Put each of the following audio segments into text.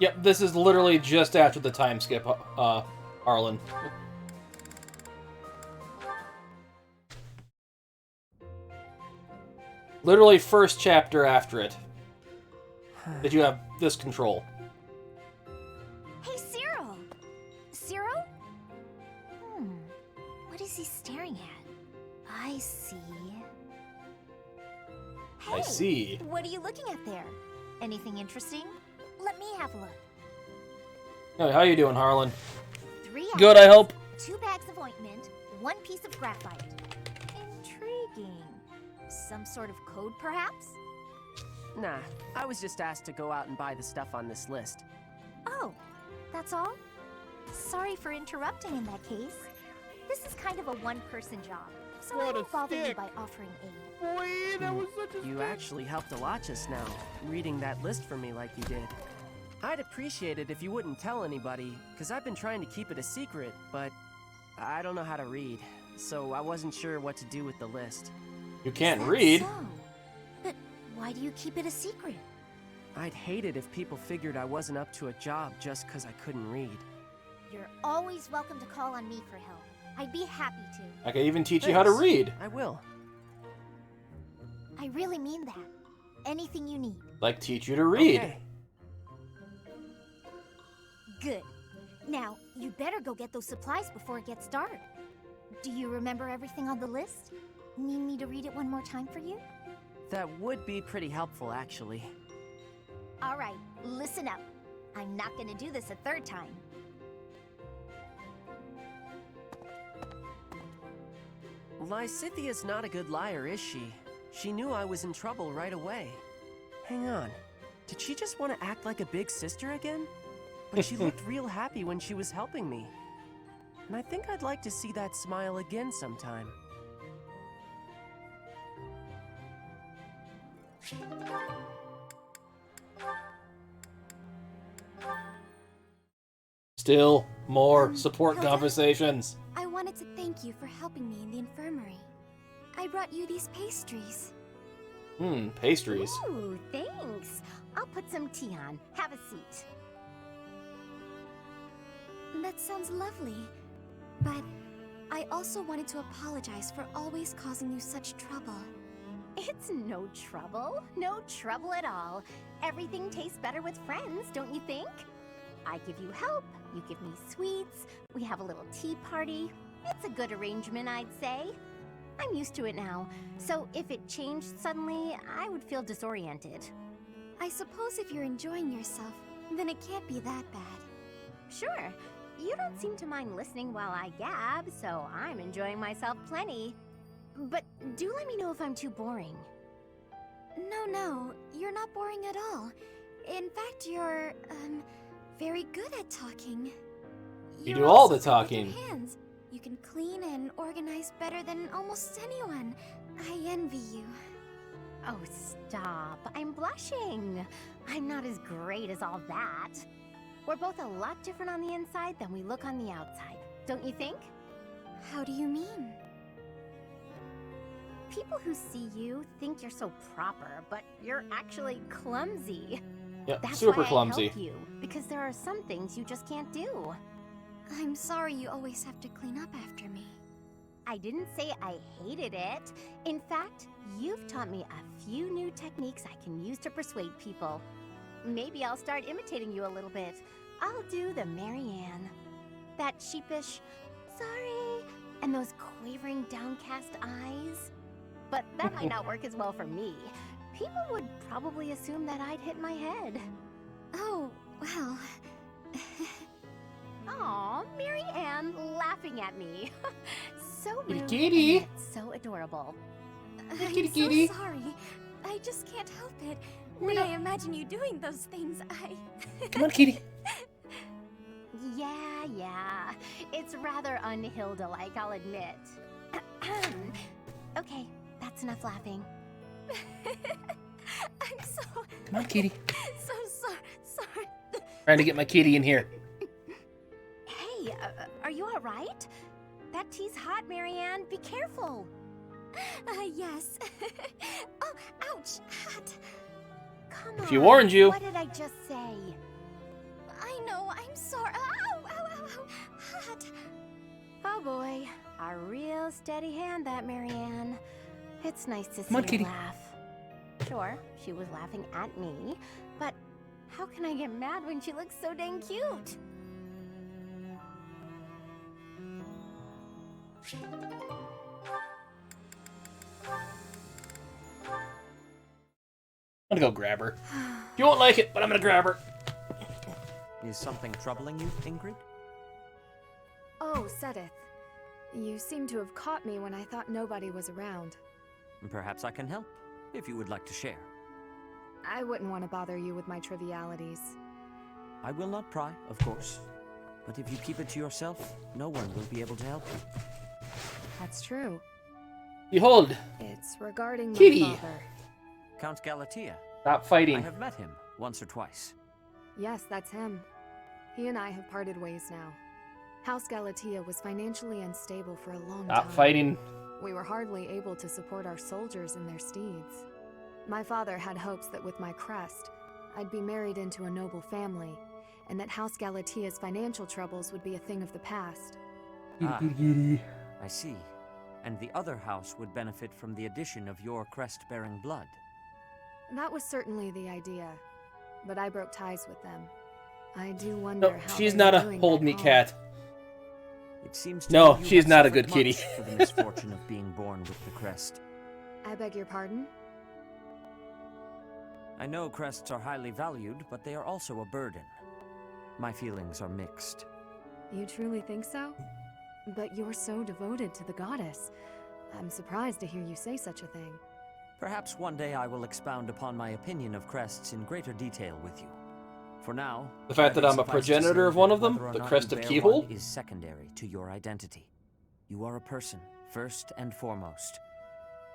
Yep, this is literally just after the time skip, Harlan. Literally first chapter after it. That you have this control. Hey, Cyril! Cyril? What is he staring at? I see. Hey, I see. What are you looking at there? Anything interesting? Let me have a look. Hey, how you doing, Harlan? 3 Good, I hope. 2 bags of ointment, 1 piece of graphite. Intriguing. Some sort of code, perhaps? Nah, I was just asked to go out and buy the stuff on this list. Oh, that's all? Sorry for interrupting in that case. This is kind of a one-person job, so I won't bother you by offering aid. Boy, that was such a You actually helped a lot just now, reading that list for me like you did. I'd appreciate it if you wouldn't tell anybody, because I've been trying to keep it a secret, but I don't know how to read, so I wasn't sure what to do with the list. You can't Is that read. so? But why do you keep it a secret? I'd hate it if people figured I wasn't up to a job just because I couldn't read. You're always welcome to call on me for help. I'd be happy to. I can even teach you how to Thanks. read. I will. I really mean that. Anything you need. Like teach you to read. Okay. Good. Now, you'd better go get those supplies before it gets dark. Do you remember everything on the list? Need me to read it one more time for you? That would be pretty helpful, actually. All right, listen up. I'm not gonna do this a third time. Lysithia's not a good liar, is she? She knew I was in trouble right away. Hang on. Did she just want to act like a big sister again? But she looked real happy when she was helping me. And I think I'd like to see that smile again sometime. Still more support Hilda? conversations. I wanted to thank you for helping me in the infirmary. I brought you these pastries. Pastries. Ooh, thanks. I'll put some tea on. Have a seat. That sounds lovely. But I also wanted to apologize for always causing you such trouble. It's no trouble. No trouble at all. Everything tastes better with friends, don't you think? I give you help, you give me sweets, we have a little tea party. It's a good arrangement, I'd say. I'm used to it now, so if it changed suddenly, I would feel disoriented. I suppose if you're enjoying yourself, then it can't be that bad. Sure. You don't seem to mind listening while I gab, so I'm enjoying myself plenty. But do let me know if I'm too boring. No, you're not boring at all. In fact, you're, very good at talking. You You're do all also the good with your talking. hands. You can clean and organize better than almost anyone. I envy you. Oh, stop. I'm blushing. I'm not as great as all that. We're both a lot different on the inside than we look on the outside, don't you think? How do you mean? People who see you think you're so proper, but you're actually clumsy. Yeah, That's super why clumsy. I help you, because there are some things you just can't do. I'm sorry you always have to clean up after me. I didn't say I hated it. In fact, you've taught me a few new techniques I can use to persuade people. Maybe I'll start imitating you a little bit. I'll do the Marianne. That sheepish, sorry, and those quavering downcast eyes. But that might not work as well for me. People would probably assume that I'd hit my head. Oh, well... Aw, Mary Ann laughing at me. So rude, Kitty. and yet so adorable. Kitty, kitty. So sorry. I just can't help it. When I imagine you doing those things, Come on, kitty. Yeah. It's rather un-Hilda-like, I'll admit. Okay, that's enough laughing. I'm so... Come on, kitty. So sorry. Trying to get my kitty in here. Hey, are you all right? That tea's hot, Marianne. Be careful. Yes. Oh, ouch, hot. Come on. She warned you. What did I just say? know, I'm sorry. Ow, ow, ow, ow. Hot. Oh boy, a real steady hand, that Marianne. It's nice to see Come on, her kitty. laugh. Sure, she was laughing at me, but how can I get mad when she looks so dang cute? I'm gonna go grab her. You won't like it, but I'm gonna grab her. Is something troubling you, Ingrid? Oh, Sedith. You seem to have caught me when I thought nobody was around. Perhaps I can help, if you would like to share. I wouldn't want to bother you with my trivialities. I will not pry, of course. But if you keep it to yourself, no one will be able to help you. That's true. Behold, It's regarding my Kitty. father. Count Galatea. stop I fighting. have met him once or twice. Yes, that's him. He and I have parted ways now. House Galatea was financially unstable for a long time. Stop fighting. We were hardly able to support our soldiers and their steeds. My father had hopes that with my crest, I'd be married into a noble family, and that House Galatea's financial troubles would be a thing of the past. Ah. I see. And the other house would benefit from the addition of your crest-bearing blood. That was certainly the idea, but I broke ties with them. I do wonder No, how she's they not were a doing hold back me home. cat. It seems to No, me you she's have not a suffered good kitty. much for the misfortune of being born with the crest. I beg your pardon? I know crests are highly valued, but they are also a burden. My feelings are mixed. You truly think so? But you're so devoted to the goddess. I'm surprised to hear you say such a thing. Perhaps one day I will expound upon my opinion of crests in greater detail with you. For now, The fact that let it I'm a suffice to progenitor say of one that of them, whether or the not crest you of bear Keyhole? one is secondary to your identity. You are a person, first and foremost.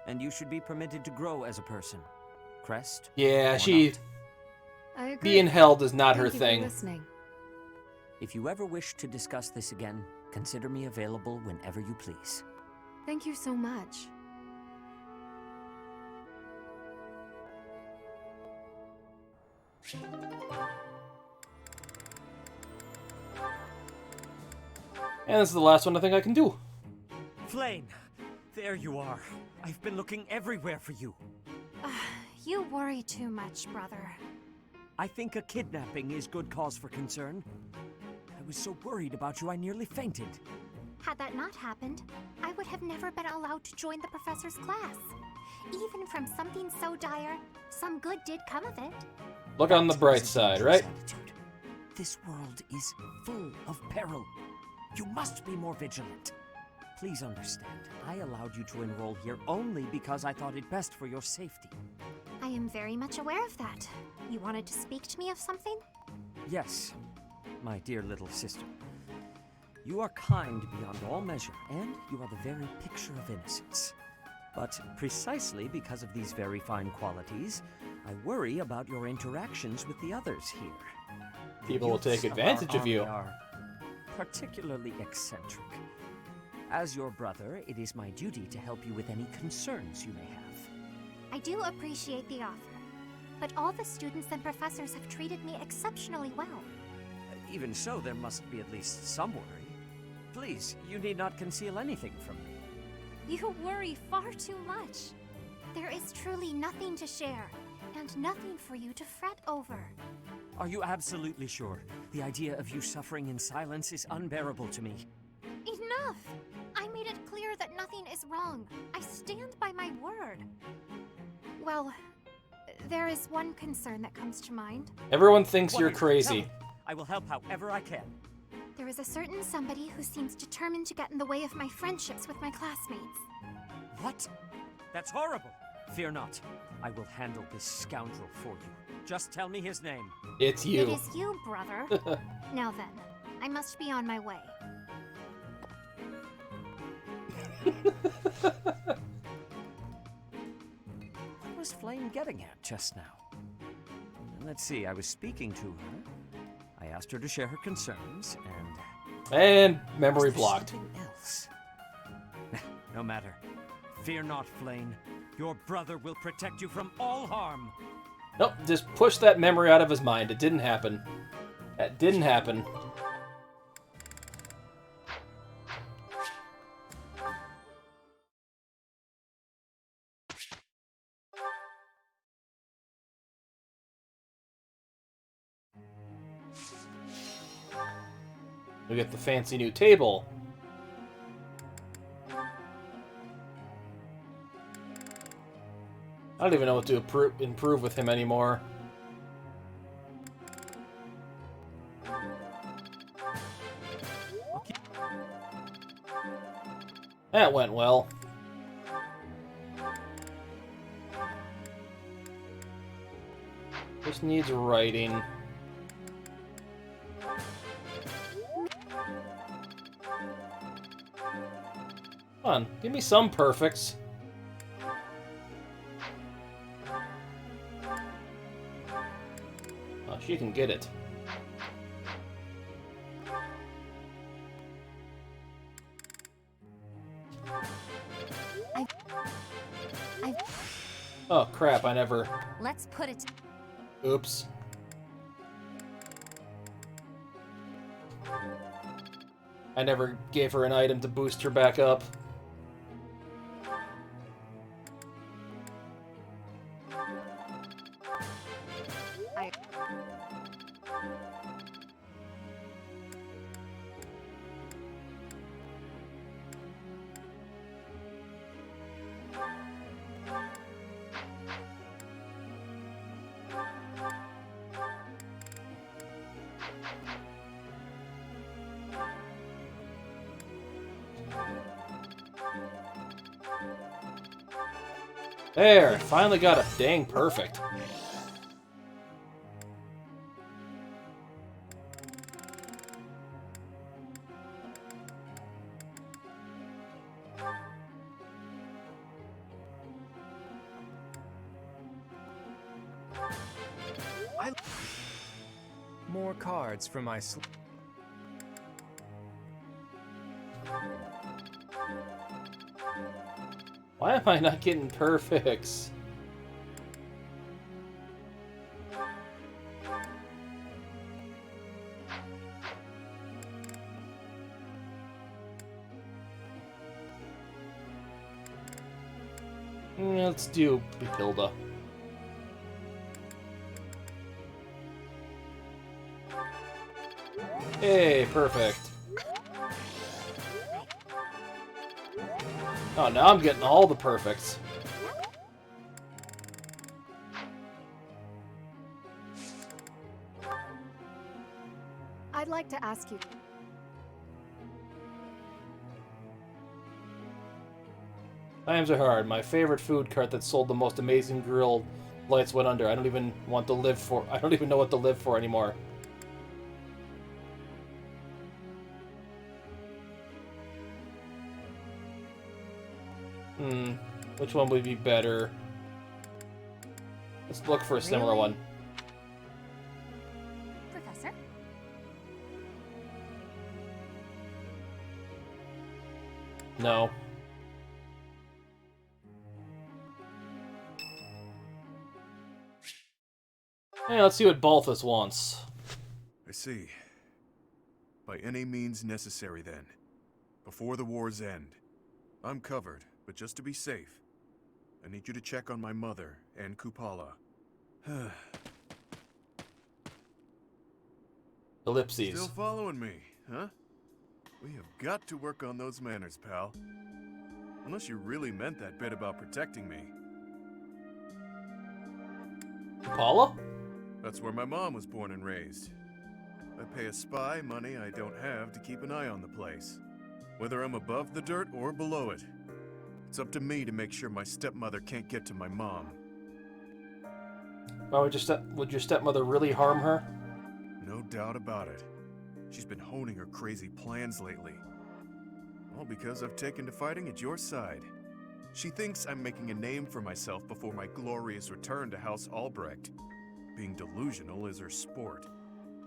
And you should be permitted to grow as a person. Crest? Yeah, or she not. I agree. being held is not Thank her you for thing. listening. If you ever wish to discuss this again, consider me available whenever you please. Thank you so much. And this is the last one I think I can do. Flame! There you are. I've been looking everywhere for you. You worry too much, brother. I think a kidnapping is good cause for concern. I was so worried about you I nearly fainted. Had that not happened, I would have never been allowed to join the professor's class. Even from something so dire, some good did come of it. Look on the That bright is a side, dangerous right? attitude. This world is full of peril. You must be more vigilant. Please understand, I allowed you to enroll here only because I thought it best for your safety. I am very much aware of that. You wanted to speak to me of something? Yes, my dear little sister. You are kind beyond all measure, and you are the very picture of innocence. But precisely because of these very fine qualities, I worry about your interactions with the others here. The People will take youths of advantage our of you. army are particularly eccentric. As your brother, it is my duty to help you with any concerns you may have. I do appreciate the offer, but all the students and professors have treated me exceptionally well. Even so, there must be at least some worry. Please, you need not conceal anything from me. You worry far too much. There is truly nothing to share, and nothing for you to fret over. Are you absolutely sure? The idea of you suffering in silence is unbearable to me. Enough! I made it clear that nothing is wrong. I stand by my word. Well, there is one concern that comes to mind. Everyone thinks What you're is it? Tell crazy. me. I will help however I can. There is a certain somebody who seems determined to get in the way of my friendships with my classmates. What? That's horrible. Fear not. I will handle this scoundrel for you. Just tell me his name. It's It you. is you, brother. Now then, I must be on my way. What was Flame getting at just now? Let's see, I was speaking to her. I asked her to share her concerns, and... And memory Was there blocked. something else? No matter. Fear not, Flame. Your brother will protect you from all harm. Nope, just push that memory out of his mind. It didn't happen. That didn't happen. We get the fancy new table. I don't even know what to improve with him anymore. That went well. This needs writing. Come on, give me some perfects. Oh, she can get it. Oh crap, I never... Let's put it... Oops. I never gave her an item to boost her back up. There, finally got a dang perfect. More cards for my Why am I not getting perfects? Let's do Hilda. Hey, perfect. Oh, now I'm getting all the perfects. I'd like to ask you... Times are hard. My favorite food cart that sold the most amazing grilled lights went under. I don't even want to live for... I don't even know what to live for anymore. Which one would be better? Let's look for a similar one. Professor? No. Hey, let's see what Balthus wants. I see. By any means necessary, then. Before the war's end. I'm covered, but just to be safe, I need you to check on my mother and Kupala. Ellipses. Still following me, huh? We have got to work on those manners, pal. Unless you really meant that bit about protecting me. Paula? That's where my mom was born and raised. I pay a spy money I don't have to keep an eye on the place. Whether I'm above the dirt or below it. It's up to me to make sure my stepmother can't get to my mom. Why would your stepmother really harm her? No doubt about it. She's been honing her crazy plans lately. All because I've taken to fighting at your side. She thinks I'm making a name for myself before my glorious return to House Albrecht. Being delusional is her sport.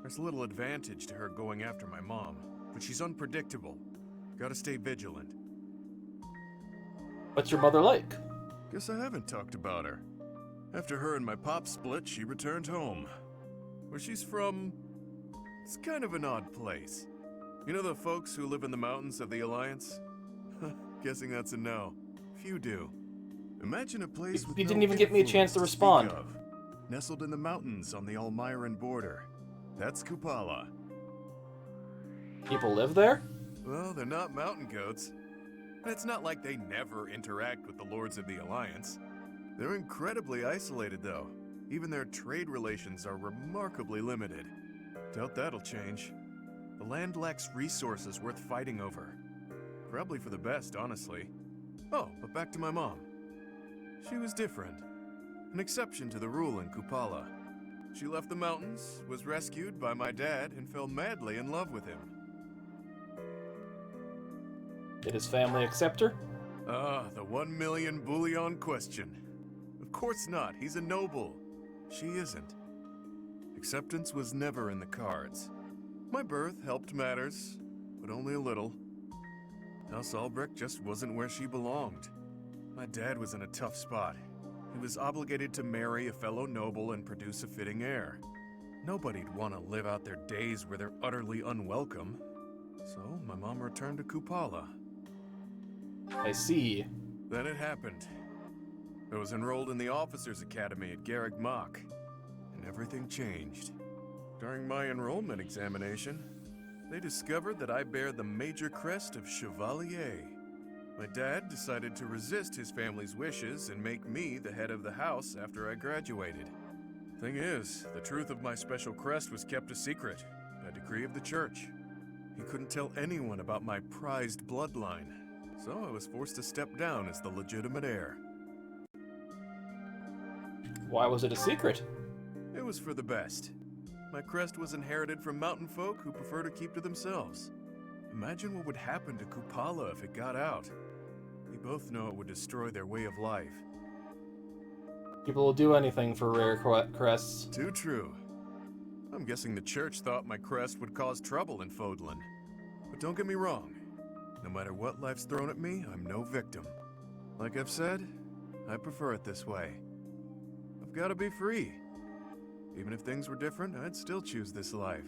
There's little advantage to her going after my mom, but she's unpredictable. Gotta stay vigilant. What's your mother like? Guess I haven't talked about her. After her and my pop split, she returned home. Where she's from, It's kind of an odd place. You know the folks who live in the mountains of the Alliance? Guessing that's a no. Few do. Imagine a place with You no didn't even give me a chance to influence speak respond. of. Nestled in the mountains on the Almyran border. That's Kupala. People live there? Well, they're not mountain goats. And it's not like they never interact with the Lords of the Alliance. They're incredibly isolated, though. Even their trade relations are remarkably limited. Doubt that'll change. The land lacks resources worth fighting over. Probably for the best, honestly. Oh, but back to my mom. She was different. An exception to the rule in Kupala. She left the mountains, was rescued by my dad, and fell madly in love with him. Did his family accept her? Ah, the 1 million bullion question. Of course not, he's a noble. She isn't. Acceptance was never in the cards. My birth helped matters, but only a little. House Albrecht just wasn't where she belonged. My dad was in a tough spot. He was obligated to marry a fellow noble and produce a fitting heir. Nobody'd want to live out their days where they're utterly unwelcome. So my mom returned to Kupala. I see. Then it happened. I was enrolled in the Officers' Academy at Garreg Mach, and everything changed. During my enrollment examination, they discovered that I bear the major crest of Chevalier. My dad decided to resist his family's wishes and make me the head of the house after I graduated. Thing is, the truth of my special crest was kept a secret, by decree of the church. He couldn't tell anyone about my prized bloodline, so I was forced to step down as the legitimate heir. Why was it a secret? It was for the best. My crest was inherited from mountain folk who prefer to keep to themselves. Imagine what would happen to Kupala if it got out. We both know it would destroy their way of life. People will do anything for rare crests. Too true. I'm guessing the church thought my crest would cause trouble in Fodlan. But don't get me wrong. No matter what life's thrown at me, I'm no victim. Like I've said, I prefer it this way. I've got to be free. Even if things were different, I'd still choose this life.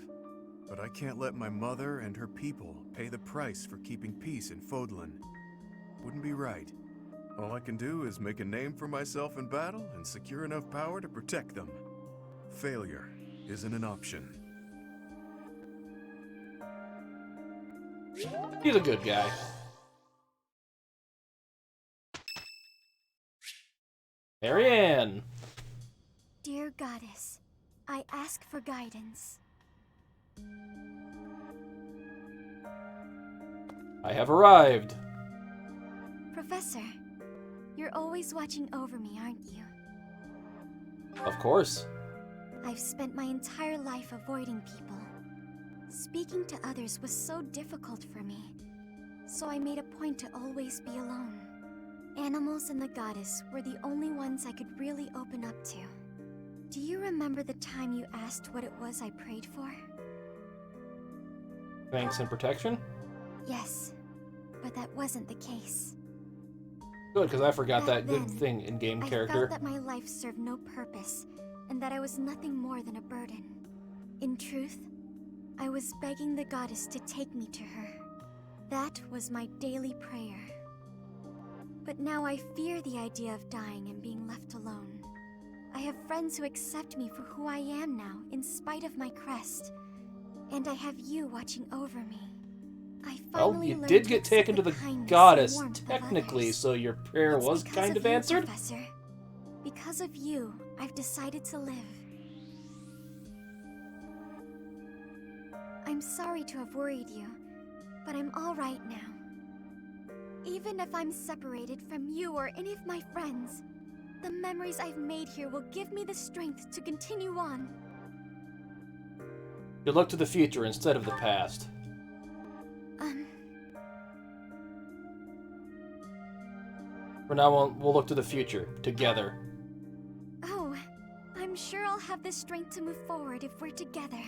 But I can't let my mother and her people pay the price for keeping peace in Fodlan. Wouldn't be right. All I can do is make a name for myself in battle and secure enough power to protect them. Failure isn't an option. He's a good guy. Marianne! Dear Goddess, I ask for guidance. I have arrived. Professor, you're always watching over me, aren't you? Of course. I've spent my entire life avoiding people. Speaking to others was so difficult for me, so I made a point to always be alone. Animals and the goddess were the only ones I could really open up to. Do you remember the time you asked what it was I prayed for? Thanks and protection? Yes, but that wasn't the case. Good, because I forgot Back that good then, thing in-game I character. felt that my life served no purpose, and that I was nothing more than a burden. In truth, I was begging the goddess to take me to her. That was my daily prayer. But now I fear the idea of dying and being left alone. I have friends who accept me for who I am now, in spite of my crest. And I have you watching over me. I Well, finally you learned did to get accept taken to the kindness and goddess, warmth of technically, others. so your prayer It's was because kind of you, answered? Professor. Because of you, I've decided to live. I'm sorry to have worried you, but I'm all right now. Even if I'm separated from you or any of my friends, the memories I've made here will give me the strength to continue on. You look to the future instead of the past. For now, we'll look to the future, together. Oh, I'm sure I'll have the strength to move forward if we're together.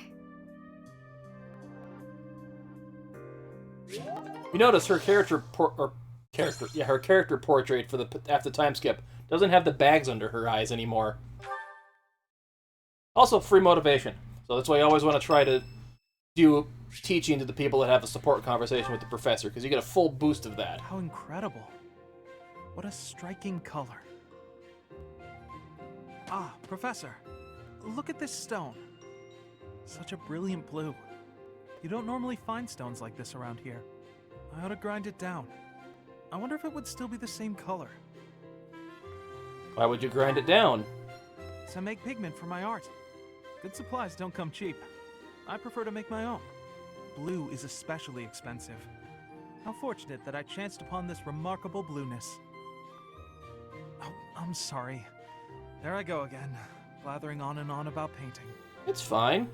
You notice her character portrait for the after time skip doesn't have the bags under her eyes anymore. Also, free motivation. So that's why you always want to try to do teaching to the people that have a support conversation with the professor, because you get a full boost of that. How incredible. What a striking color. Ah, Professor, look at this stone. Such a brilliant blue. You don't normally find stones like this around here. I ought to grind it down. I wonder if it would still be the same color. Why would you grind it down? To make pigment for my art. Good supplies don't come cheap. I prefer to make my own. Blue is especially expensive. How fortunate that I chanced upon this remarkable blueness. Oh, I'm sorry. There I go again, blathering on and on about painting. It's fine.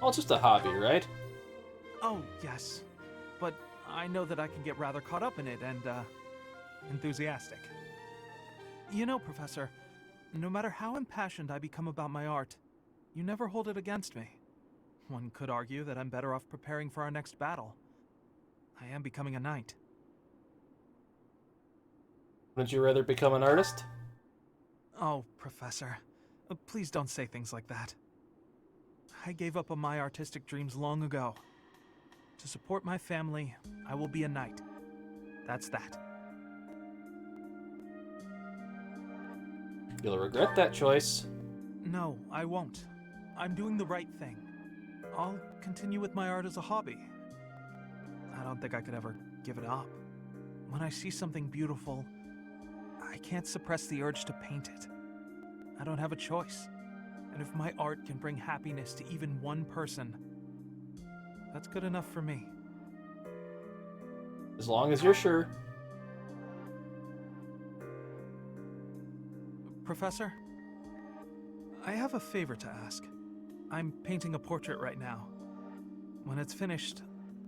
Well, it's just a hobby, right? Oh, yes. But I know that I can get rather caught up in it and, enthusiastic. You know, Professor, no matter how impassioned I become about my art, you never hold it against me. One could argue that I'm better off preparing for our next battle. I am becoming a knight. Wouldn't you rather become an artist? Oh, Professor, please don't say things like that. I gave up on my artistic dreams long ago. To support my family, I will be a knight. That's that. You'll regret that choice. No, I won't. I'm doing the right thing. I'll continue with my art as a hobby. I don't think I could ever give it up. When I see something beautiful, I can't suppress the urge to paint it. I don't have a choice. And if my art can bring happiness to even one person, that's good enough for me. As long as you're sure. Professor, I have a favor to ask. I'm painting a portrait right now. When it's finished,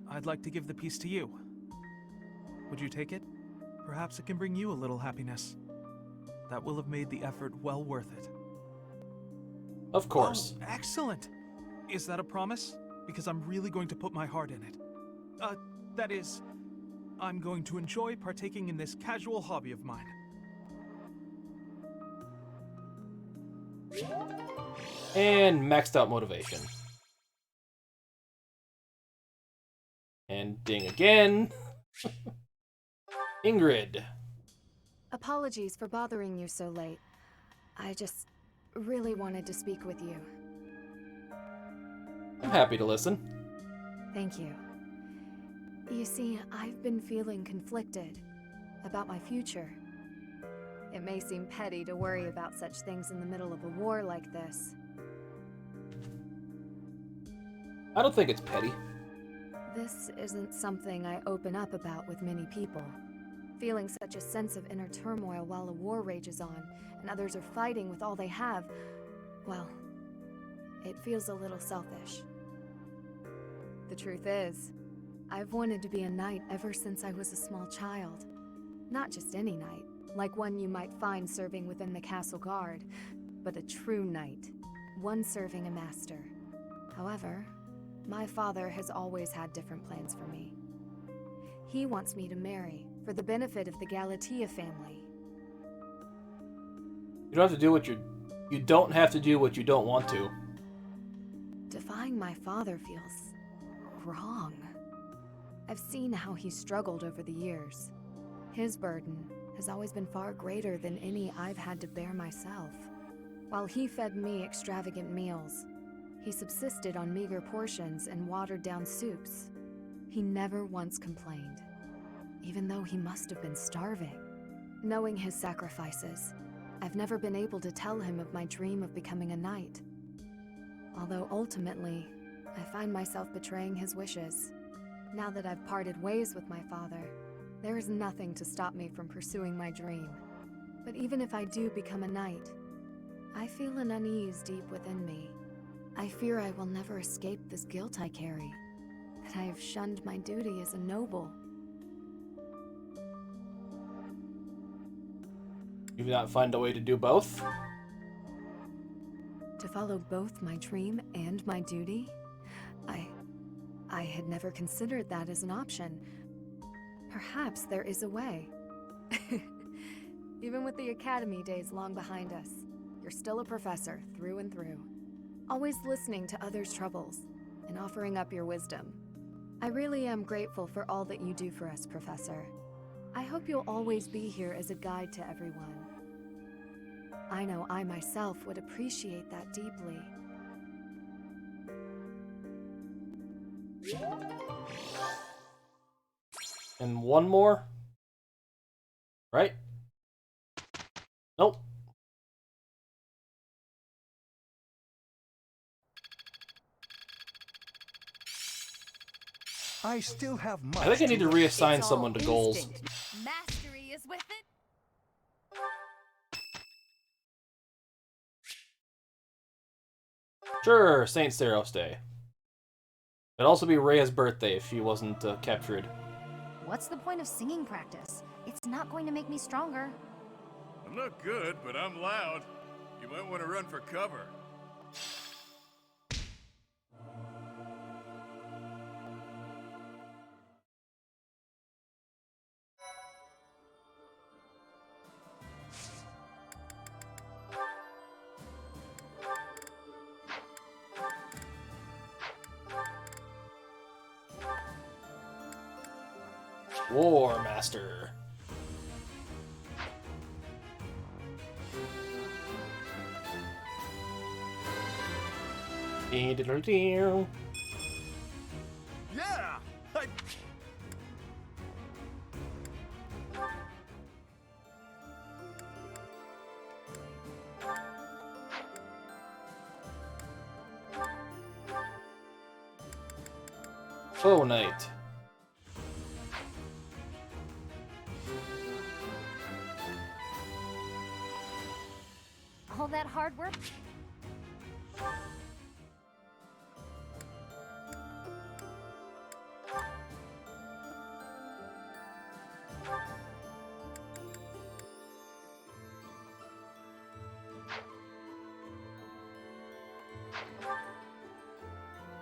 I'd like to give the piece to you. Would you take it? Perhaps it can bring you a little happiness. That will have made the effort well worth it. Of course. Oh, excellent! Is that a promise? Because I'm really going to put my heart in it. That is, I'm going to enjoy partaking in this casual hobby of mine. And maxed out motivation. And ding again. Ingrid. Apologies for bothering you so late. I just really wanted to speak with you. I'm happy to listen. Thank you. You see, I've been feeling conflicted about my future. It may seem petty to worry about such things in the middle of a war like this. I don't think it's petty. This isn't something I open up about with many people. Feeling such a sense of inner turmoil while a war rages on, and others are fighting with all they have, well, it feels a little selfish. The truth is, I've wanted to be a knight ever since I was a small child. Not just any knight, like one you might find serving within the castle guard, but a true knight, one serving a master. However, my father has always had different plans for me. He wants me to marry, for the benefit of the Galatea family. You don't have to do what you don't have to do what you don't want to. Defying my father feels wrong. I've seen how he's struggled over the years. His burden has always been far greater than any I've had to bear myself. While he fed me extravagant meals, he subsisted on meager portions and watered-down soups. He never once complained, even though he must have been starving. Knowing his sacrifices, I've never been able to tell him of my dream of becoming a knight. Although ultimately, I find myself betraying his wishes. Now that I've parted ways with my father, there is nothing to stop me from pursuing my dream. But even if I do become a knight, I feel an unease deep within me. I fear I will never escape this guilt I carry, that I have shunned my duty as a noble. You do not find a way to do both? To follow both my dream and my duty? I had never considered that as an option. Perhaps there is a way. Even with the academy days long behind us, you're still a professor through and through. Always listening to others' troubles, and offering up your wisdom. I really am grateful for all that you do for us, Professor. I hope you'll always be here as a guide to everyone. I know I myself would appreciate that deeply. And one more? Right? Nope. I still have much I think I need to reassign It's someone all to goals. instinct. Mastery is with it. Sure, Saint Seros Day. It'd also be Rhea's birthday if she wasn't captured. What's the point of singing practice? It's not going to make me stronger. I'm not good, but I'm loud. You might want to run for cover. War Master. Yeah! Foe Knight. All that hard work.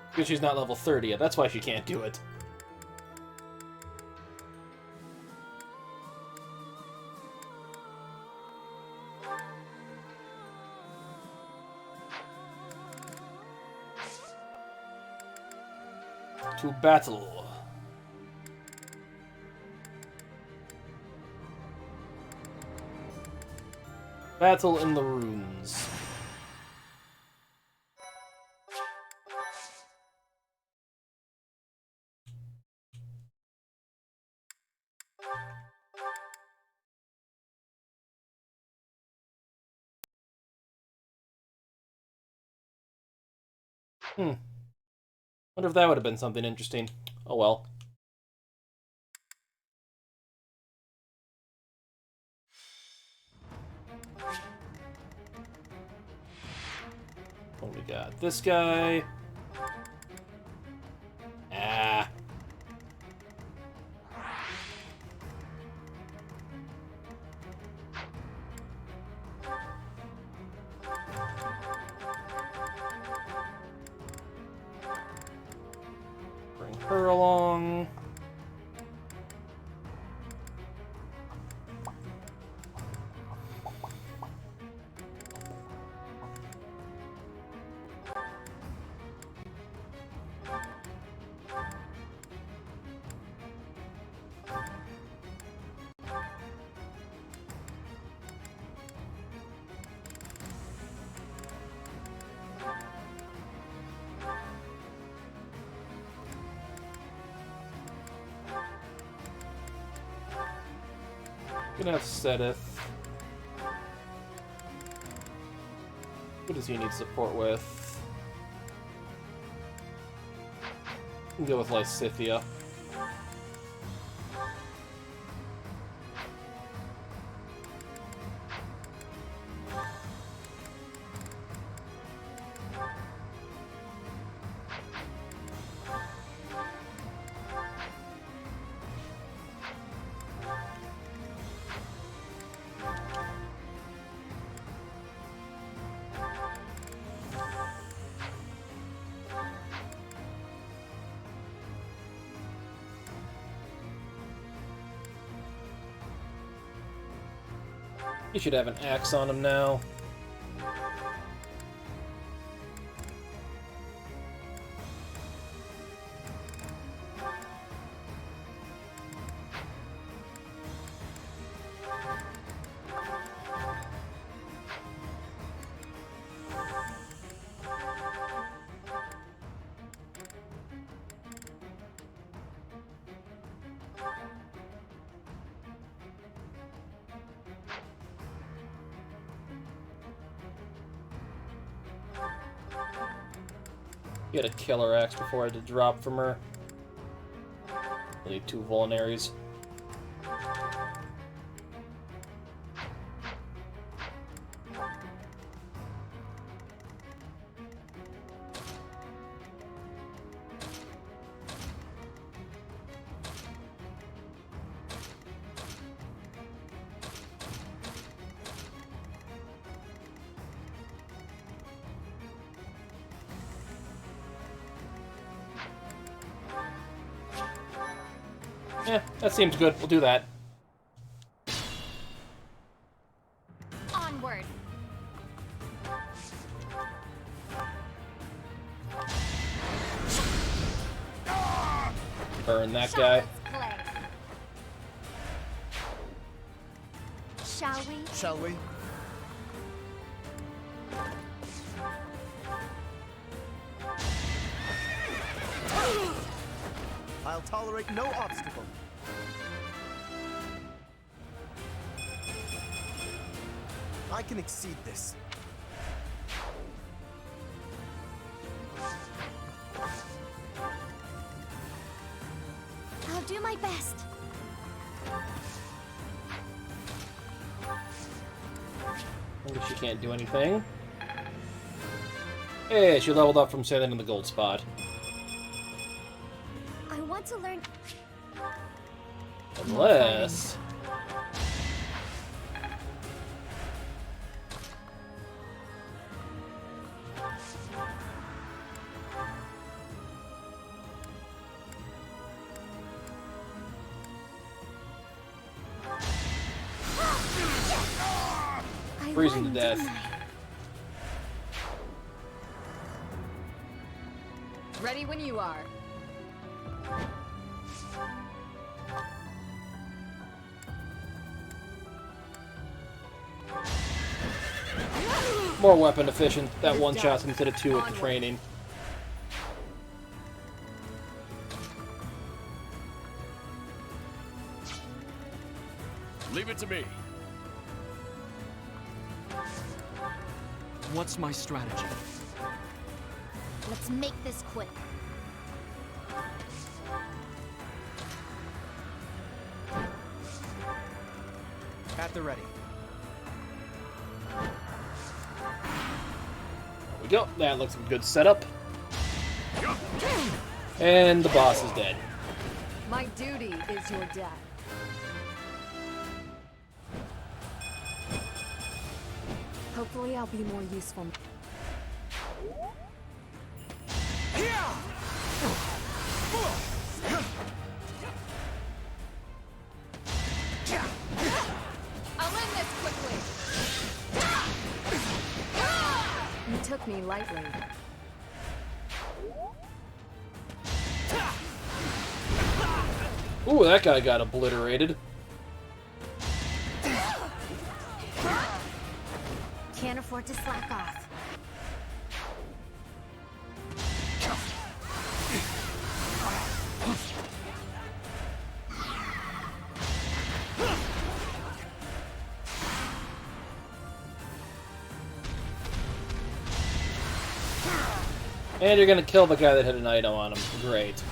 Because she's not level 30 yet, that's why she can't do it. To battle. Battle in the runes. Wonder if that would have been something interesting. Oh well. What we got? This guy. Ah. Bring her along. Gonna have Sedith. Who does he need support with? Can deal with Lysithia. He should have an axe on him now. Get a killer axe before I had to drop from her. I need 2 vulneraries. Yeah, that seems good. We'll do that. Onward. Burn that guy. Play. Shall we? Shall we? I'll tolerate no obstacle. I can exceed this. I'll do my best. I guess she can't do anything. Hey, she leveled up from sailing in the gold spot. I want to learn. Unless... I freezing to won, death. didn't I? Ready when you are. More weapon efficient. That one shot's instead of 2 with the training. Leave it to me. What's my strategy? Let's make this quick. At the ready. There we go. That looks like a good setup. And the boss is dead. My duty is your death. Hopefully I'll be more useful. I'll end this quickly. You took me lightly. Ooh, that guy got obliterated. Can't afford to slack off. And you're gonna kill the guy that had an item on him. Great.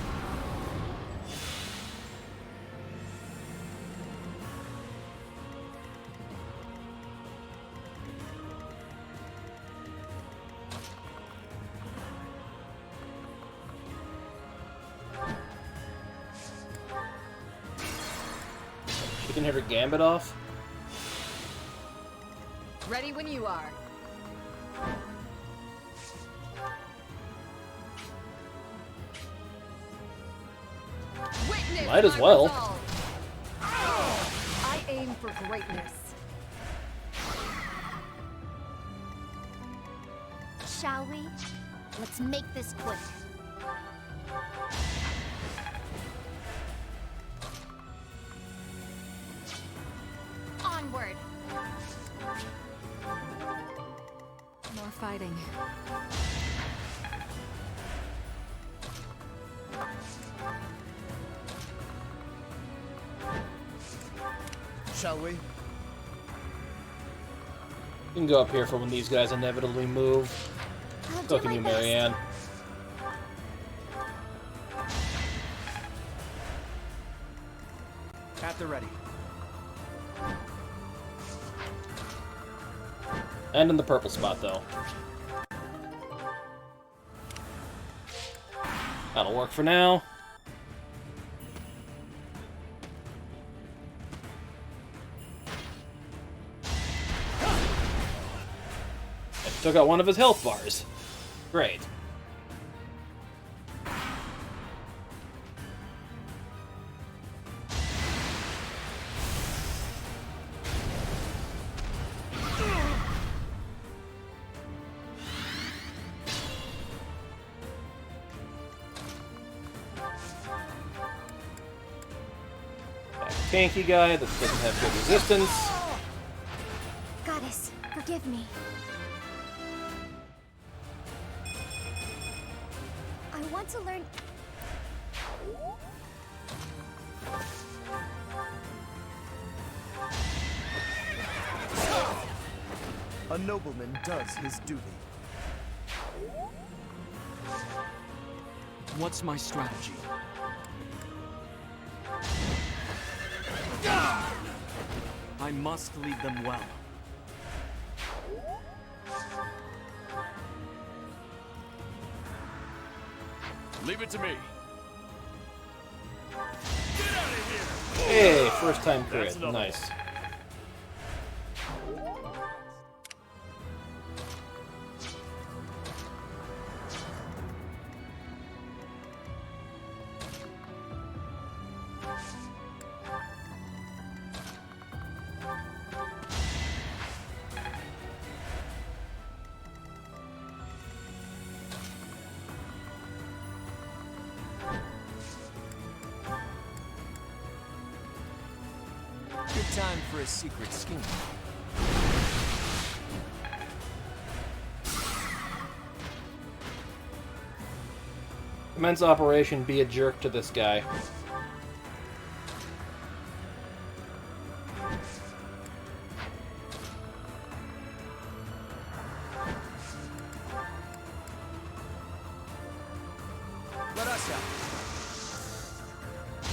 She can hit her gambit off. Ready when you are. Witness Might as my well. resolve. I aim for greatness. Shall we? Let's make this quick. Onward. More fighting. Shall we? You can go up here for when these guys inevitably move. I'll So do can my you, best. Marianne? At the ready. And in the purple spot, though. That'll work for now. I took out one of his health bars. Great. Tanky guy that doesn't have good resistance. Goddess, forgive me. I want to learn. A nobleman does his duty. What's my strategy? I must lead them well. Leave it to me. Hey, first time crit. Nice. Good time for a secret scheme. Commence operation, be a jerk to this guy. Let us out.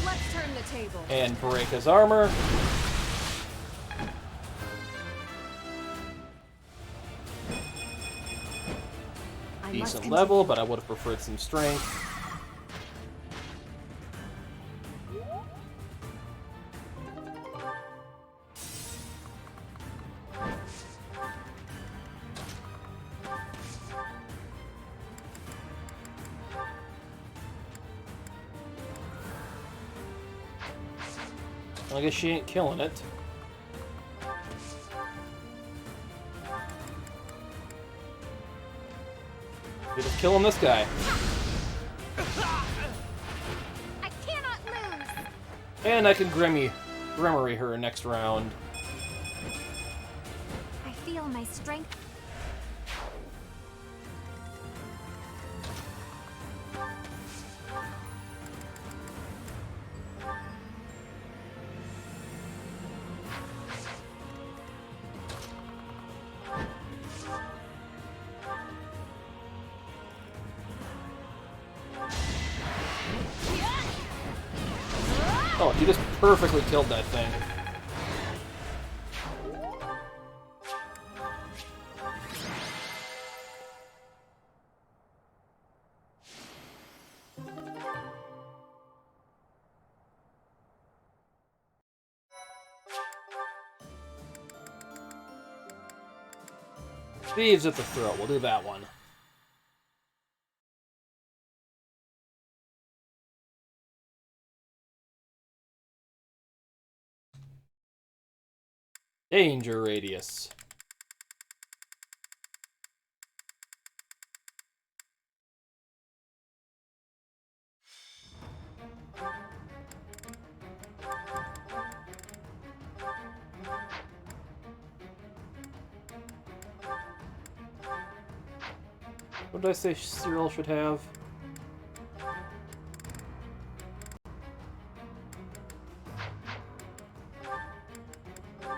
Let's turn the table. And break his armor. I must Decent continue. level, but I would have preferred some strength. I guess she ain't killing it. We're just killing this guy. I cannot lose. And I can Grimmery her next round. I feel my strength. Oh, he just perfectly killed that thing. Thieves at the throat. We'll do that one. Danger radius. What did I say Cyril should have?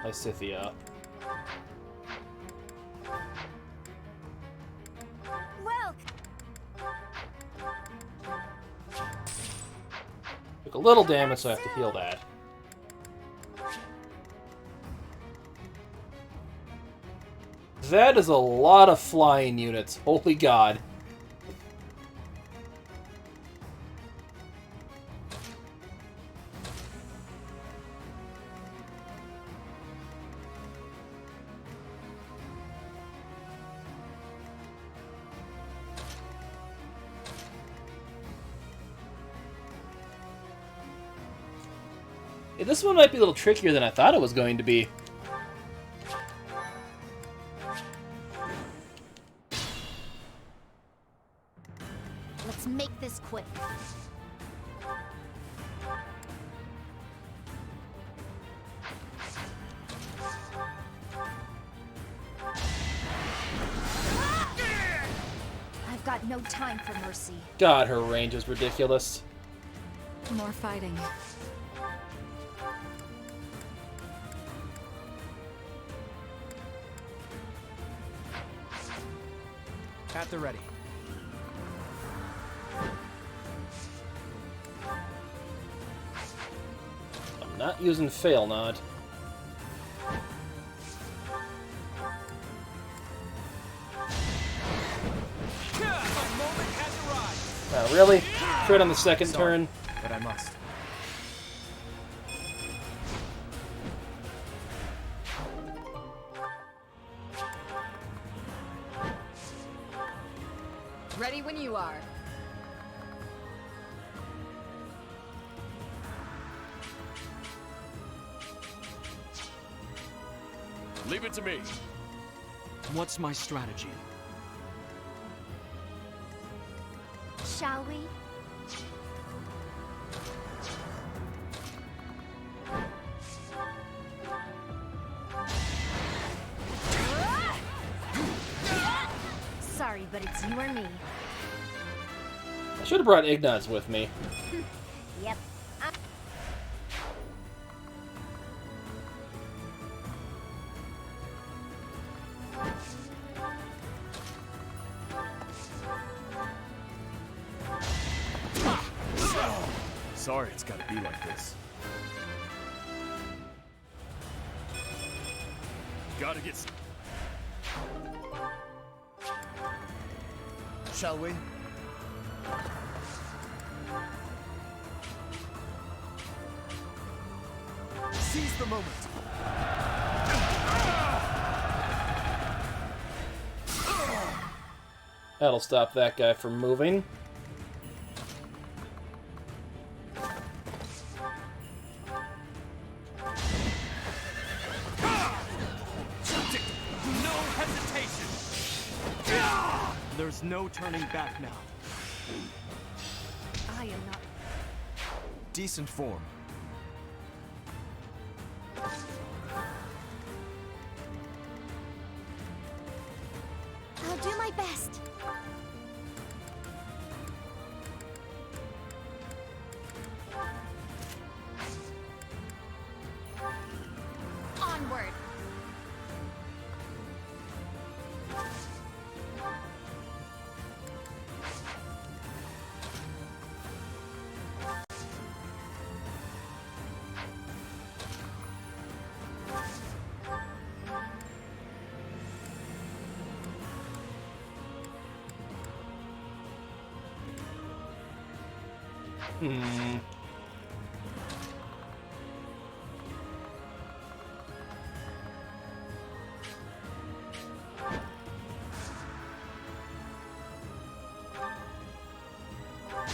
Lysithia. Well, Took a little damage, so I have to heal that. That is a lot of flying units. Holy God. Yeah, this one might be a little trickier than I thought it was going to be. Let's make this quick. I've got no time for mercy. God, her range is ridiculous. More fighting. At the ready. I'm not using Fail Nod. Really? Straight on the second turn? But I must. Ready when you are. Leave it to me. What's my strategy? Shall we? Sorry, but it's you or me. I should have brought Ignaz with me. Yep. Sorry it's gotta be like this. Gotta get some. Shall we? Seize the moment. That'll stop that guy from moving. No hesitation. There's no turning back now. I am not. Decent form. I'll do my best. Onward.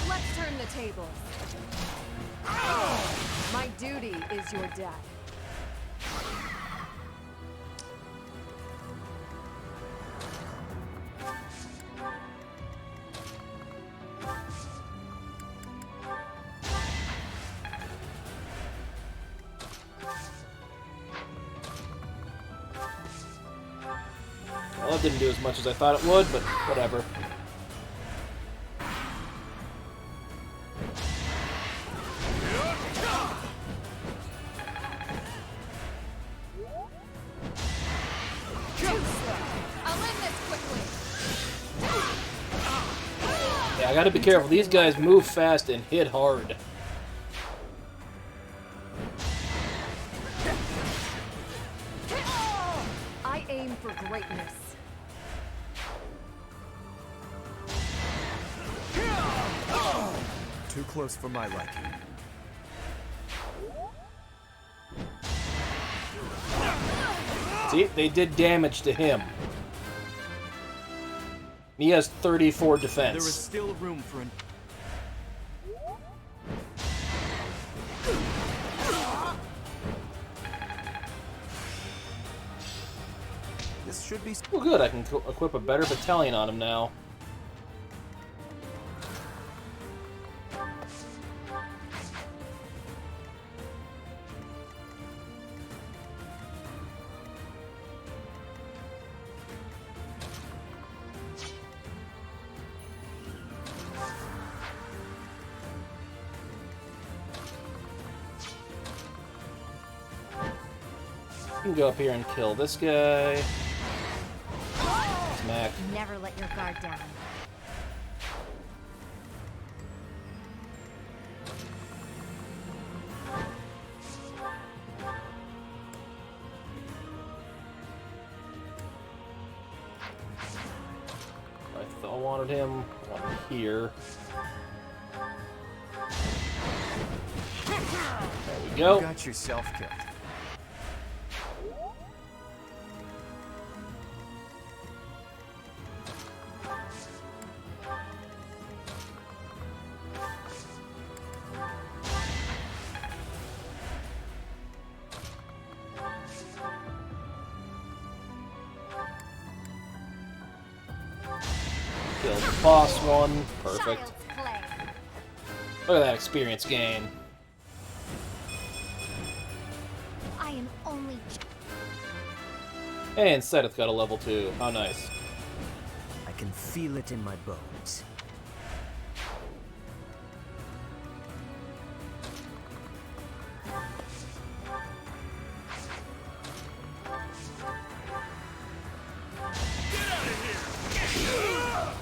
Let's turn the tables. My duty is your death. Well, it didn't do as much as I thought it would, but whatever. Yeah, I gotta be careful. These guys move fast and hit hard. I aim for greatness. Too close for my liking. See, they did damage to him. He has 34 defense. There is still room for an... This should be... Well, good. I can equip a better battalion on him now. You can go up here and kill this guy. Smack. Never let your guard down. I wanted him one here. There we go. You got yourself killed. Killed the boss one. Perfect. Child's play. Look at that experience gain. I am only. And Seth's got a level 2. How nice. I can feel it in my bones.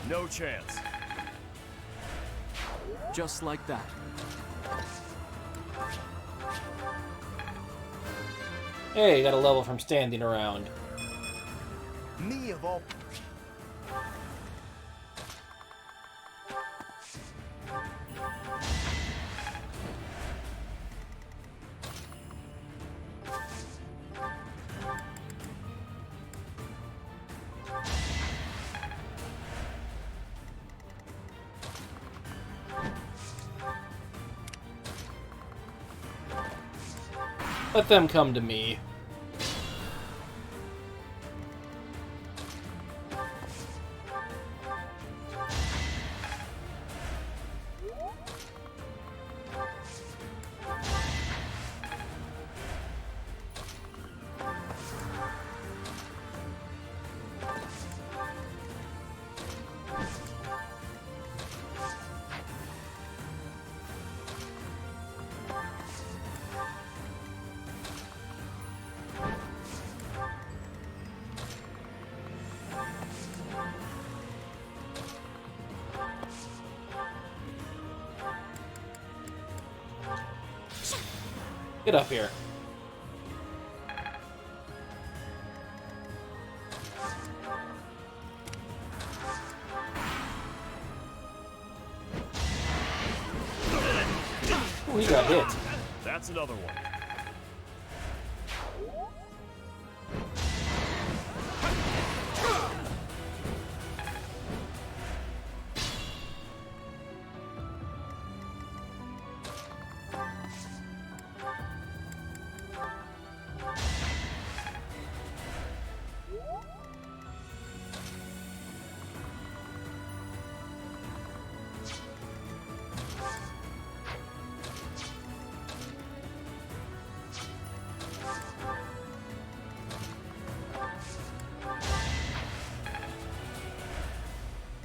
No chance. Just like that. Hey, got a level from standing around. Me of all... Let them come to me. Get up here. Ooh, he got hit. That's another one.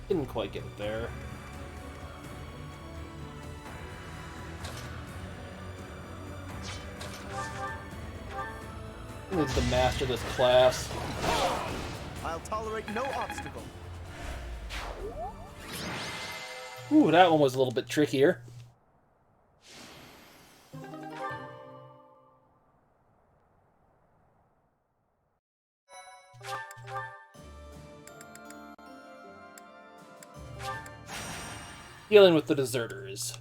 Didn't quite get it there. He needs to master this class. I'll tolerate no obstacle. Ooh, that one was a little bit trickier. Dealing with the deserters.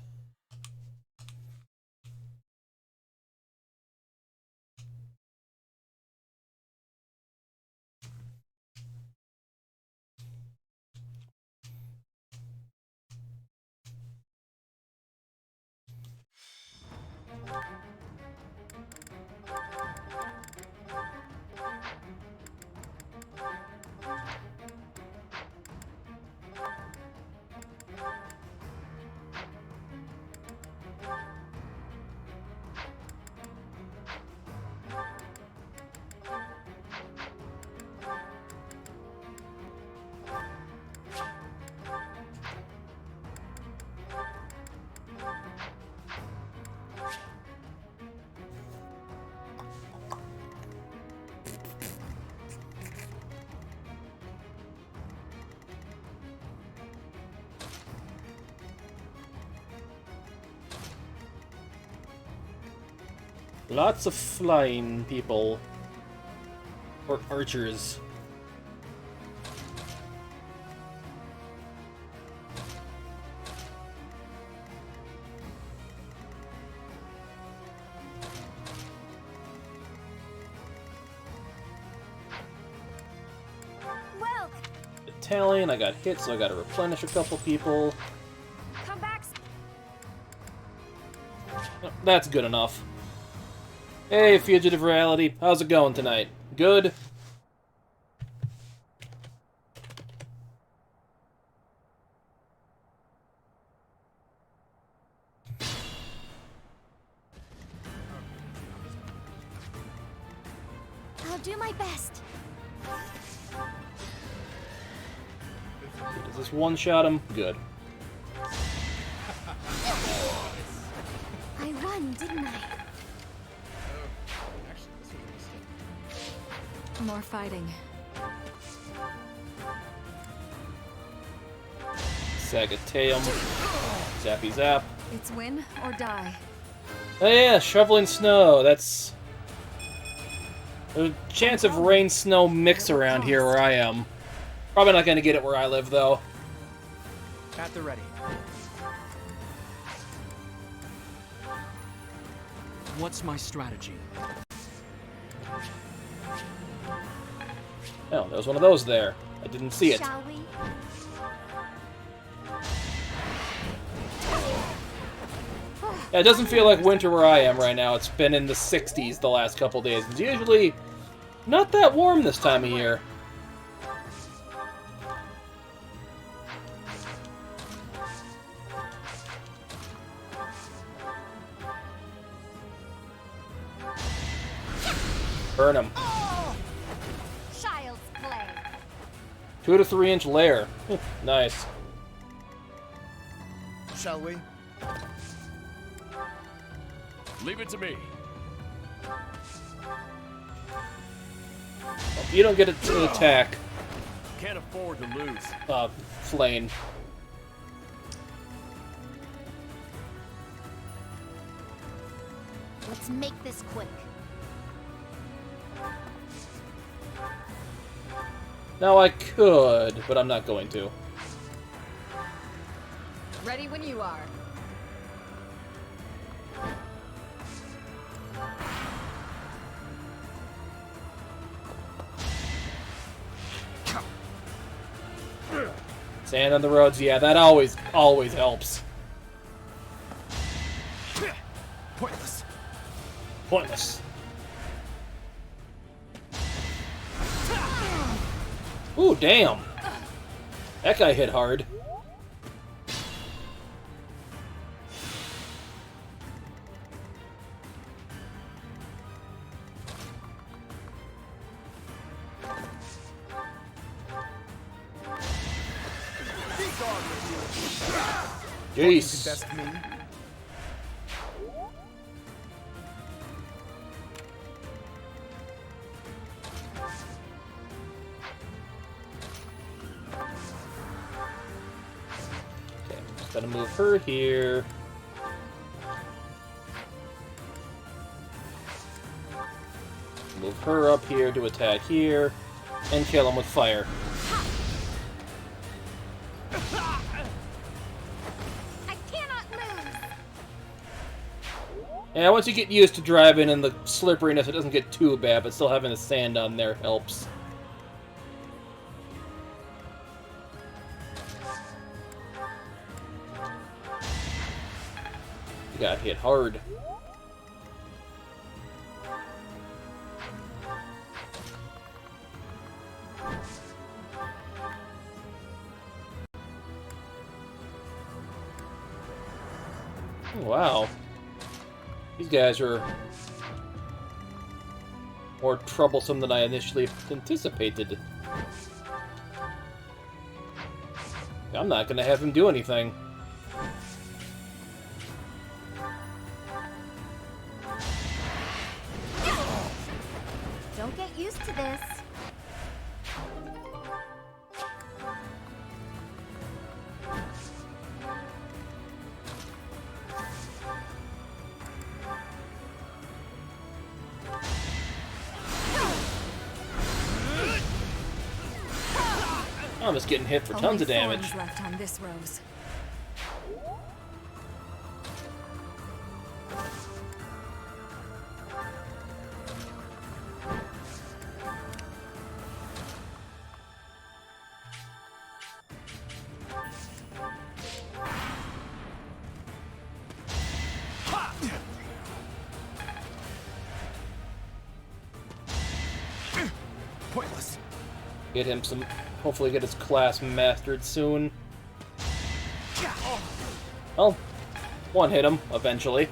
Lots of flying people. Or archers. Well, Italian, I got hit, so I gotta replenish a couple people. come back. Oh, that's good enough. Hey, Fugitive Reality, how's it going tonight? Good? I'll do my best. Does this one-shot him? Good. I won, didn't I? More fighting. Sagateum. Zappy zap. It's win or die. Oh yeah, shoveling snow. That's... There's a chance of rain-snow mix around here where I am. Probably not gonna get it where I live, though. At the ready. What's my strategy? Oh, there was one of those there. I didn't see it. Shall we? Yeah, it doesn't feel like winter where I am right now. It's been in the 60s the last couple days. It's usually not that warm this time of year. Burn him. Child's play. 2 to 3 inch layer. Nice. Shall we? Leave it to me. You don't get to attack, Can't afford to lose. Flame. Let's make this quick. Now I could, but I'm not going to. Ready when you are. Sand on the roads, yeah, that always helps. Pointless. Pointless. Ooh, damn. That guy hit hard. Jeez. Best me. Okay, just gotta move her here. Move her up here to attack here. And kill him with fire. I cannot lose. Yeah, once you get used to driving and the slipperiness, it doesn't get too bad, but still having the sand on there helps. You got hit hard. Wow. These guys are more troublesome than I initially anticipated. I'm not gonna have him do anything. Don't get used to this. I'm just getting hit for tons of damage. Only thorns left on this rose. Pointless. Get him some... Hopefully get his class mastered soon. Well, one hit him, eventually.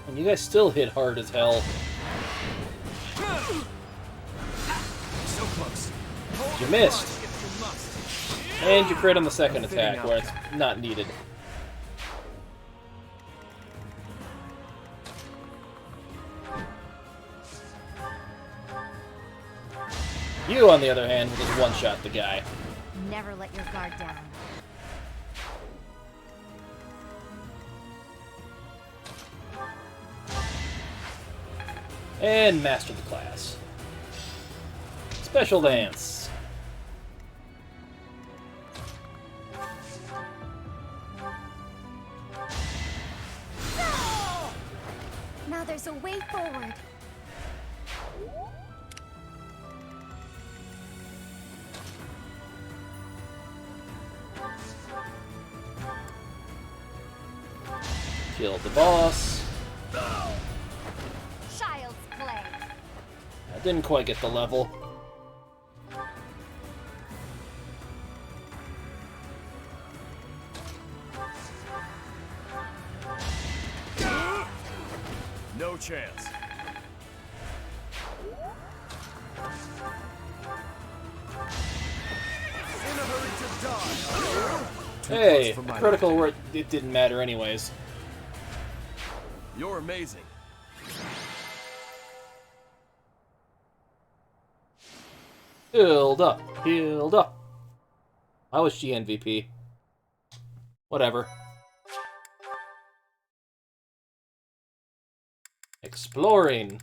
And you guys still hit hard as hell. So close. You missed. And you crit on the second attack, where it's not needed. You, on the other hand, will just one-shot the guy. Never let your guard down. And master the class. Special dance. Now there's a way forward. Killed the boss. Child's play. I didn't quite get the level. No chance. In a hurry to die. Hey, for my critical where it didn't matter anyways. You're amazing. Hilda. Hilda. Why was she MVP? Whatever. Exploring.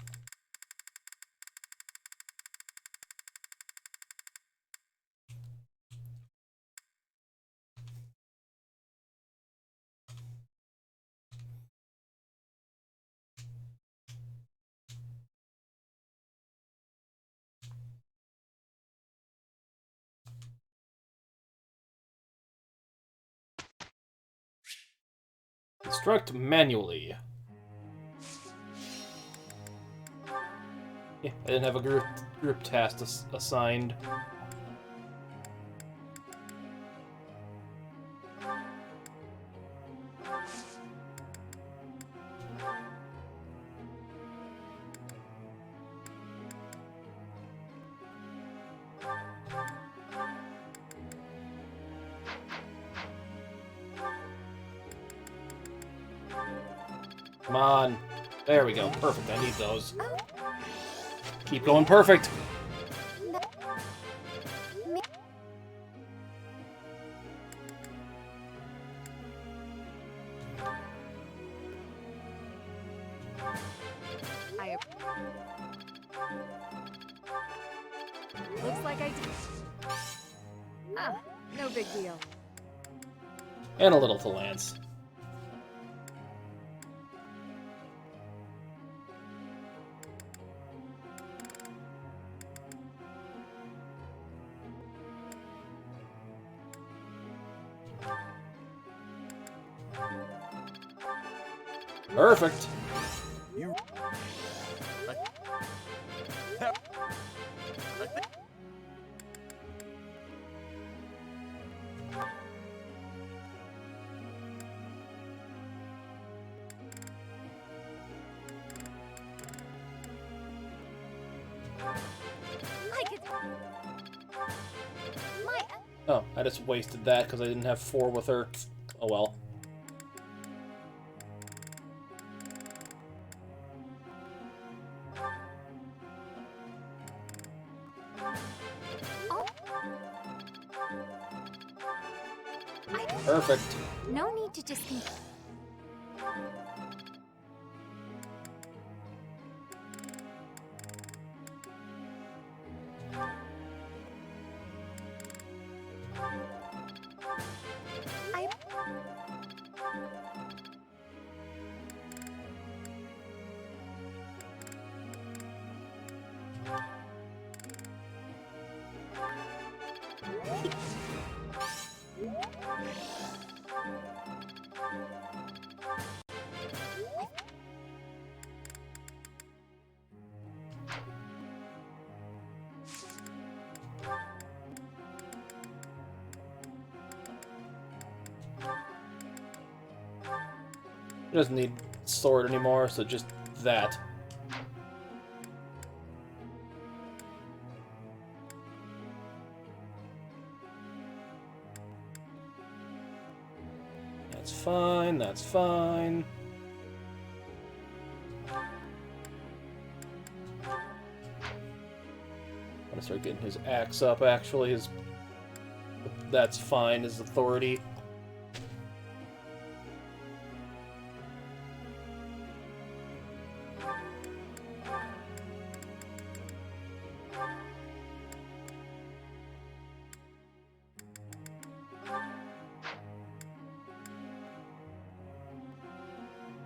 Construct manually. Yeah, I didn't have a group task assigned. Come on. There we go. Perfect. I need those. Keep going perfect. Looks like I did. Ah, no big deal. And a little to Lance. Perfect. You... I could... My... Oh, I just wasted that because I didn't have 4 with her. Oh well. Perfect. No need to just... I... She doesn't need sword anymore, so just that. That's fine, that's fine. I'm gonna start getting his axe up, actually. That's fine, his authority.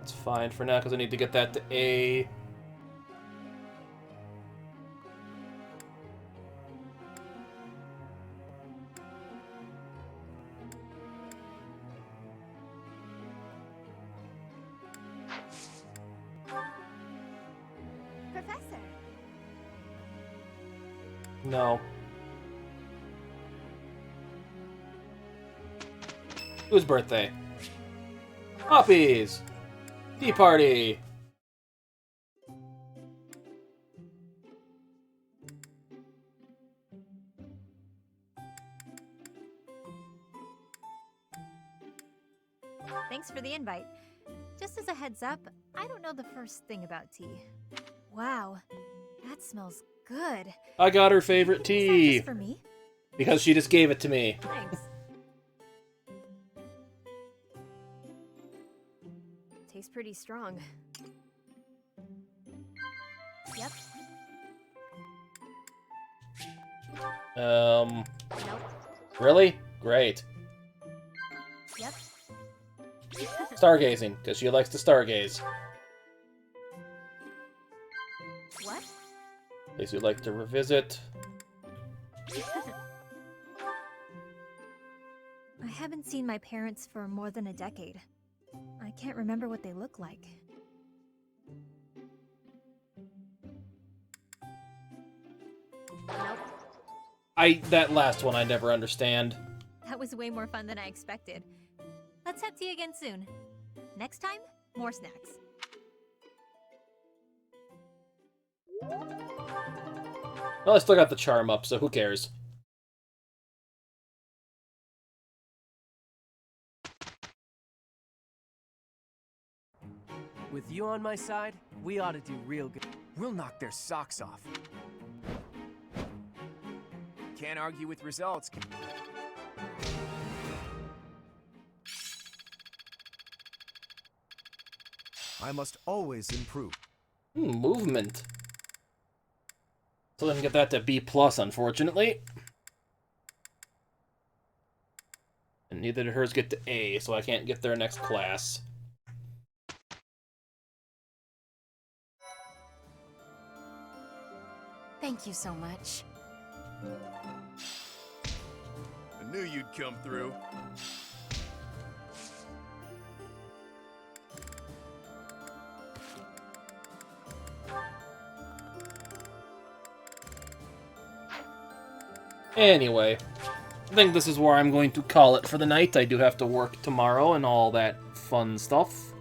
It's fine for now, because I need to get that to A. Professor. No. Whose birthday? Poppies! Tea party! Thanks for the invite. Just as a heads up, I don't know the first thing about tea. Wow, that smells good. I got her favorite Is that tea! just for me? Because she just gave it to me. Thanks. Tastes pretty strong. Yep. Nope. Really? Great. Yep. Stargazing, because she likes to stargaze. What? They would like to revisit. I haven't seen my parents for more than a decade. I can't remember what they look like. Nope. That last one I never understand. That was way more fun than I expected. Let's have tea again soon. Next time, more snacks. Well, I still got the charm up, so who cares? With you on my side, we ought to do real good. We'll knock their socks off. Can't argue with results. I must always improve. Movement. So then get that to B+, unfortunately. And neither did hers get to A, so I can't get their next class. Thank you so much. I knew you'd come through. Anyway, I think this is where I'm going to call it for the night. I do have to work tomorrow and all that fun stuff.